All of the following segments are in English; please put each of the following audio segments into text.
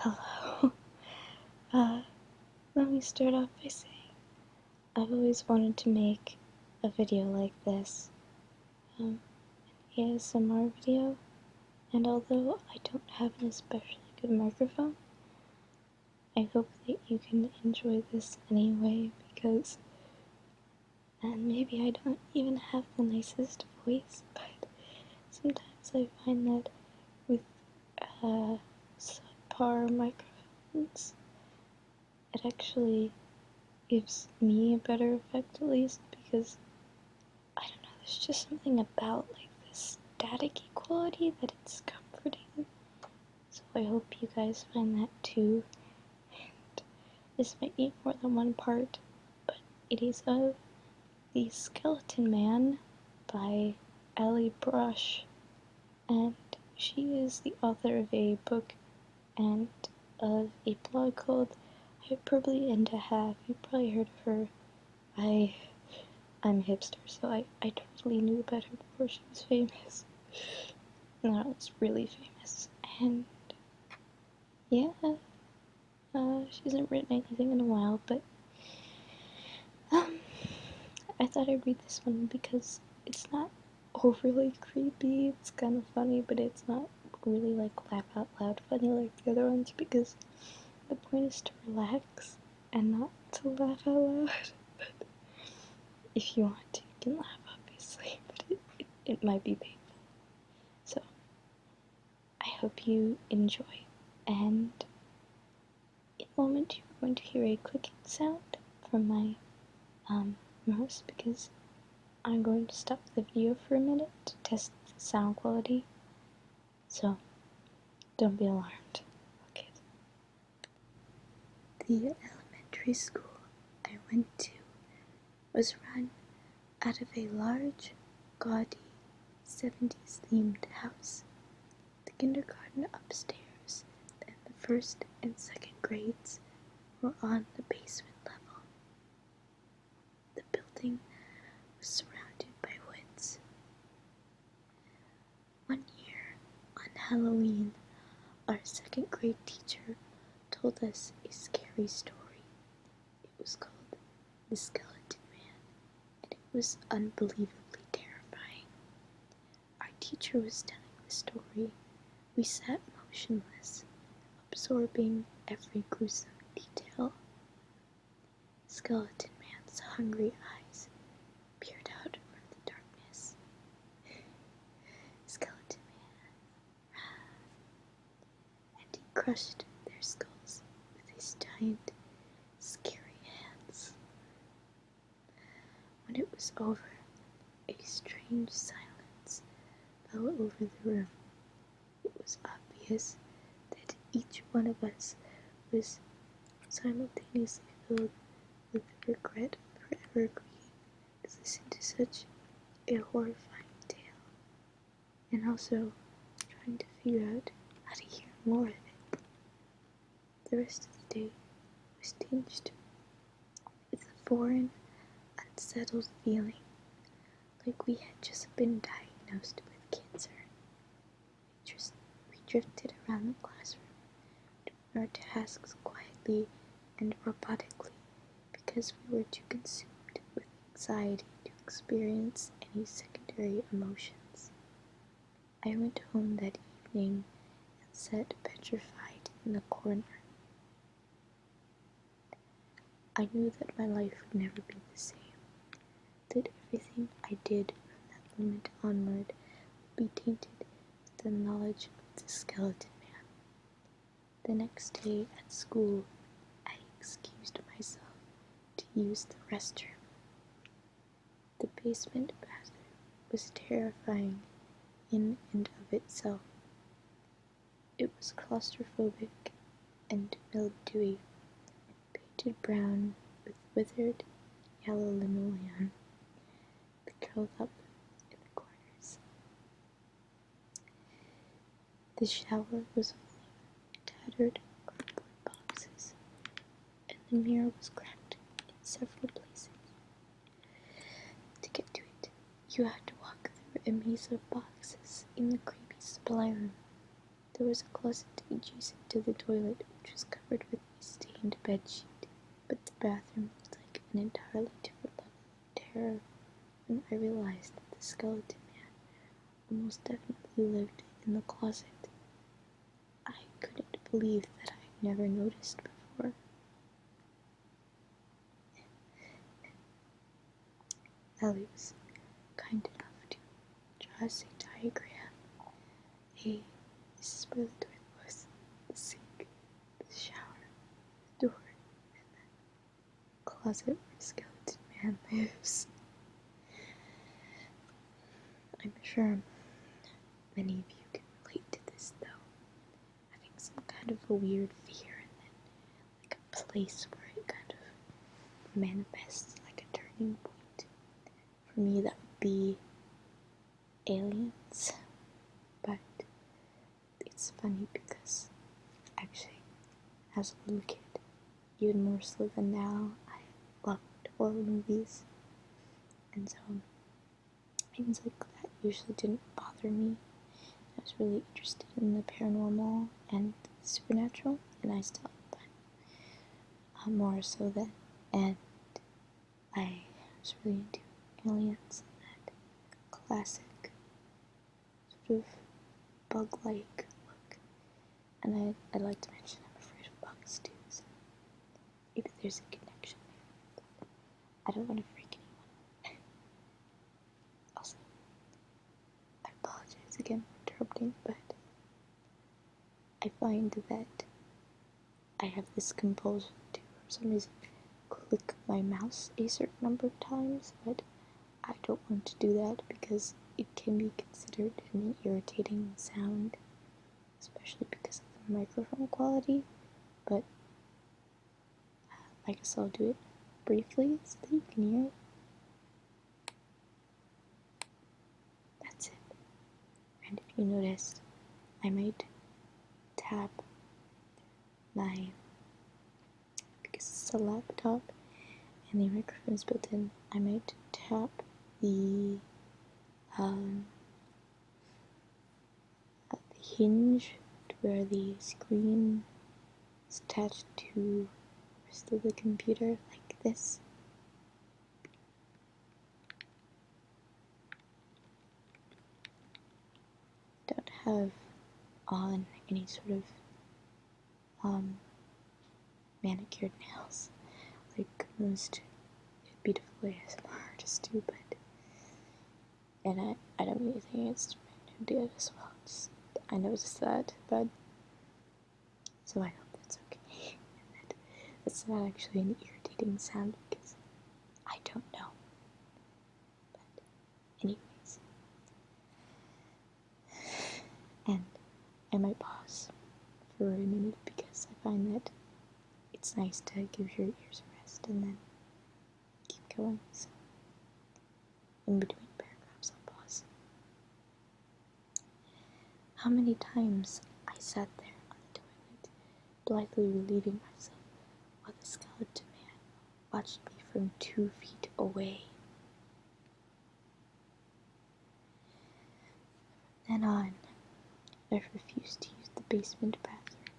Hello. Uh, Let me start off by saying I've always wanted to make a video like this, an ASMR video, and although I don't have an especially good microphone, I hope that you can enjoy this anyway because, and maybe I don't even have the nicest voice, but sometimes I find that with subpar microphones, it actually gives me a better effect, at least, because I don't know, there's just something about like this static quality that it's comforting. So I hope you guys find that too. And this might be more than one part, but it is of The Skeleton Man by Allie Brush, and she is the author of a book and of a blog called Hyperbole and a Half. You've probably heard of her. I'm a hipster, so I totally knew about her before she was famous. Not was really famous. And yeah, she hasn't written anything in a while, but I thought I'd read this one because it's not overly creepy. It's kind of funny, but it's not really like laugh out loud funny like the other ones, because the point is to relax and not to laugh out loud. But if you want to, you can laugh, obviously, but it might be painful. So I hope you enjoy, and in a moment you're going to hear a clicking sound from my mouse, because I'm going to stop the video for a minute to test the sound quality, so don't be alarmed. Okay. The elementary school I went to was run out of a large, gaudy, 70s themed house. The kindergarten upstairs and the first and second grades were on the basement level. The building was surrounded by woods. One year, on Halloween, our second grade teacher told us a scary story. It was called The Skeleton Man, and it was unbelievably terrifying. Our teacher was telling the story. We sat motionless, absorbing every gruesome detail. Skeleton Man's hungry eyes peered out from the darkness. Skeleton Man, and he crushed their skulls with his giant, scary hands. When it was over, a strange silence fell over the room. It was obvious that each one of us was simultaneously filled with the regret of ever agreeing to listen to such a horrifying tale, and also trying to figure out how to hear more of it. The rest of the day was tinged with a foreign, unsettled feeling, like we had just been diagnosed with cancer. We drifted around the classroom, doing our tasks quietly and robotically because we were too consumed with anxiety to experience any secondary emotions. I went home that evening and sat petrified in the corner. I knew that my life would never be the same, that everything I did from that moment onward would be tainted with the knowledge of the Skeleton Man. The next day at school, I excused myself to use the restroom. The basement bathroom was terrifying in and of itself. It was claustrophobic and mildewy, painted brown with withered yellow linoleum that curled up in the corners. The shower was full of tattered cardboard boxes, and the mirror was cracked in several places. To get to it, you had to walk through a maze of boxes in the creepy supply room. There was a closet adjacent to the toilet, which was covered with a stained bedsheet, but the bathroom looked like an entirely different level of terror when I realized that the skeleton man almost definitely lived in the closet. I couldn't believe that I'd never noticed before. Ellie was kind enough to draw us a diagram. This is where the toilet was, the sink, the shower, the door, and the closet where Skeleton Man lives. I'm sure many of you can relate to this, though. Having some kind of a weird fear and then like a place where it kind of manifests like a turning point. For me, that would be aliens. But it's funny because actually, as a little kid, even more so than now, I loved horror movies. And so things like that usually didn't bother me. I was really interested in the paranormal and the supernatural, and I still am, but more so then. And I was really into aliens and that classic sort of bug-like look. And I'd like to mention I'm afraid of bugs too, so maybe there's a connection there. I don't want to freak anyone. Also, I apologize again for interrupting, but I find that I have this compulsion to, for some reason, click my mouse a certain number of times, but I don't want to do that because it can be considered an irritating sound, especially because of the microphone quality, but I guess I'll do it briefly so that you can hear it. That's it. And if you noticed, I might tap my, because it's a laptop and the microphone is built in, I might tap the hinge to where the screen is attached to the rest of the computer, like this. I don't have on any sort of manicured nails like most beautiful ASMR artists do, but and I don't really think it's who did as well. I noticed that, but so I hope that's okay. And that it's not actually an irritating sound because I don't know. But anyways, and I might pause for a minute because I find that it's nice to give your ears a rest and then keep going. So in between paragraphs, I'll pause. How many times I sat there on the toilet, blithely relieving myself, while the skeleton man watched me from 2 feet away. From then on, I refused to use the basement bathroom.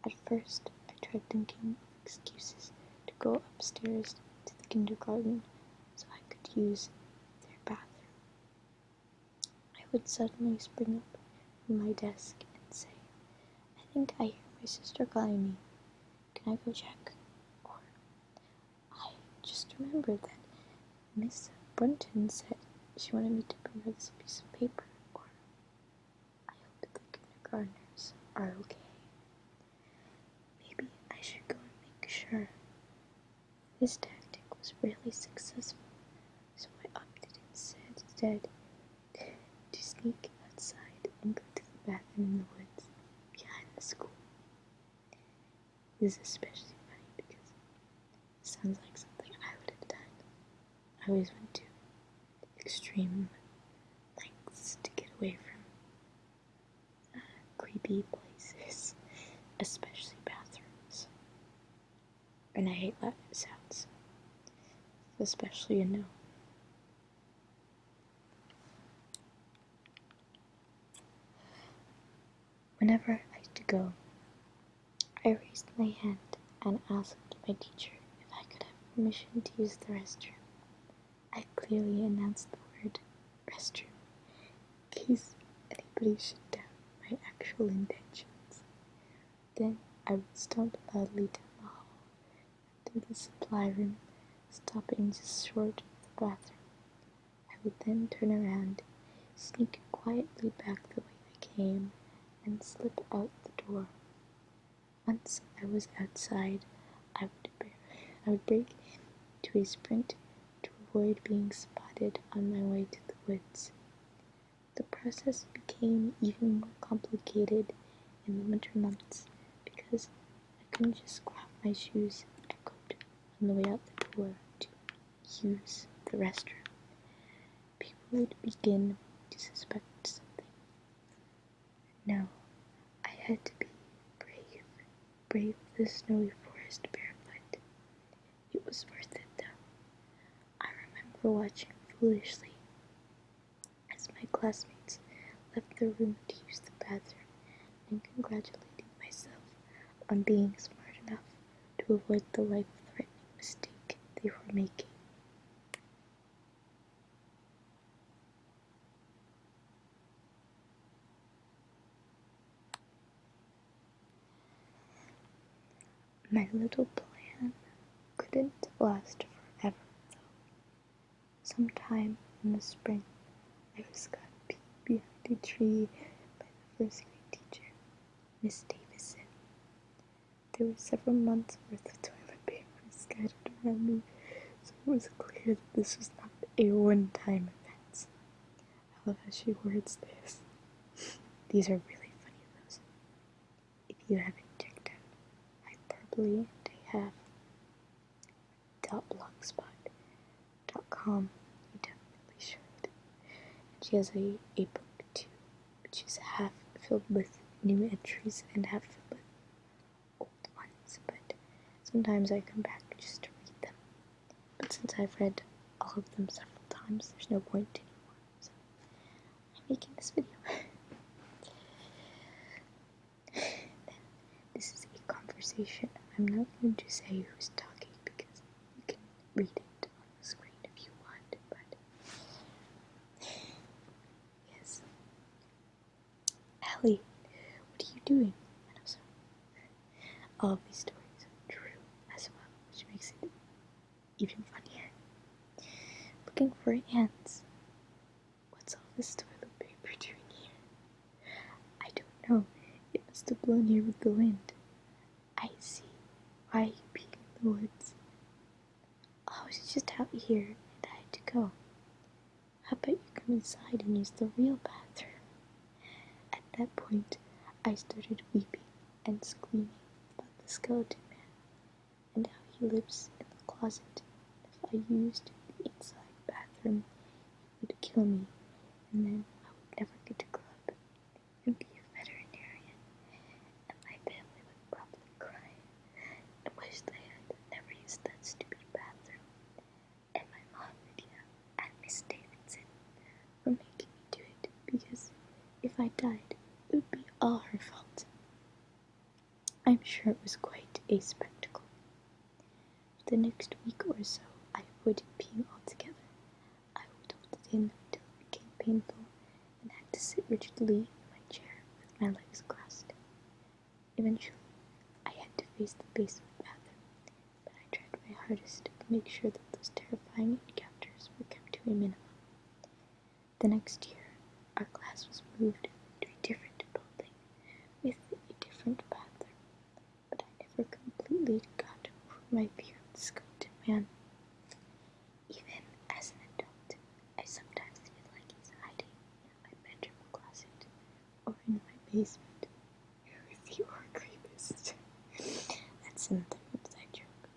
At first, I tried thinking of excuses to go upstairs to the kindergarten so I could use their bathroom. I would suddenly spring up from my desk and say, I think I hear my sister calling me. Can I go check? Or, I just remembered that Miss Brunton said she wanted me to bring her this piece of paper. Or, I hope the kindergartners are okay. Maybe I should go and make sure. This tactic was really successful, so I opted instead to sneak outside and go to the bathroom in the woods behind the school. This is especially funny because it sounds like something I would have done. I always went to extreme lengths to get away from creepy places, especially bathrooms. And I hate loud sounds, especially in no. Whenever I used to go. I raised my hand and asked my teacher if I could have permission to use the restroom. I clearly announced the word restroom in case anybody should doubt my actual intentions. Then I would stomp loudly down the hall through the supply room, stopping just short of the bathroom. I would then turn around, sneak quietly back the way I came, and slip out the door. Once I was outside, I would break into a sprint to avoid being spotted on my way to the woods. The process became even more complicated in the winter months because I couldn't just grab my shoes and coat on the way out the door to use the restroom. People would begin to suspect something. No, I had to be brave the snowy forest barefoot. It was worth it, though. I remember watching foolishly as my classmates left the room to use the bathroom and congratulating myself on being smart enough to avoid the life-threatening mistake they were making. My little plan couldn't last forever, though. Sometime in the spring, I was caught peeking behind a tree by the first grade teacher, Miss Davison. There were several months' worth of toilet paper scattered around me, so it was clear that this was not a one-time event. I love how she words this. These are really funny, those. If you haven't checked out hyperbole, they have .blogspot.com, you definitely should. And she has a book too, which is half filled with new entries and half filled with old ones, but sometimes I come back just to read them. But since I've read all of them several times, there's no point anymore, so I'm making this video. This is a conversation. I'm not going to say who's talking because you can read it on the screen if you want, but yes. Ellie, what are you doing? And also, all of these stories are true as well, which makes it even funnier. Looking for ants. What's all this toilet paper doing here? I don't know. It must have blown here with the wind. I see. Why are you being in the woods? Oh, I was just out here and I had to go. How about you come inside and use the real bathroom? At that point, I started weeping and screaming about the skeleton man and how he lives in the closet. If I used the inside bathroom, he would kill me, and then I would never get to grow up and be a veterinarian, and my family would probably cry and wish they had never used that stupid bathroom, and my mom would yell at Miss Davidson for making me do it, because if I died, it would be all her fault. I'm sure it was quite a spectacle. For the next week or so, I avoided peeing altogether. I would hold it in until it became painful and had to sit rigidly in my chair with my legs crossed. Eventually, I had to face the base of the bathroom, but I tried my hardest to make sure that those terrifying encounters were kept to a minimum. The next year, our class was moved to a different building with a different bathroom, but I never completely got over my fear of the skeleton man. Even as an adult, I sometimes feel like he's hiding in my bedroom closet or in my basement. Who's the rapist? That's another inside joke.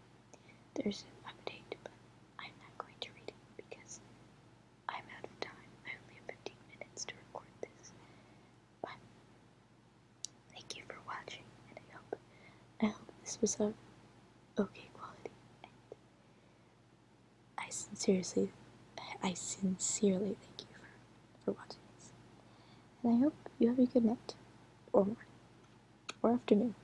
There's an update, but I'm not going to read it because I'm out of time. I only have 15 minutes to record this. But thank you for watching, and I hope this was of okay quality. And I sincerely thank you for watching this. And I hope you have a good night or morning. or afternoon.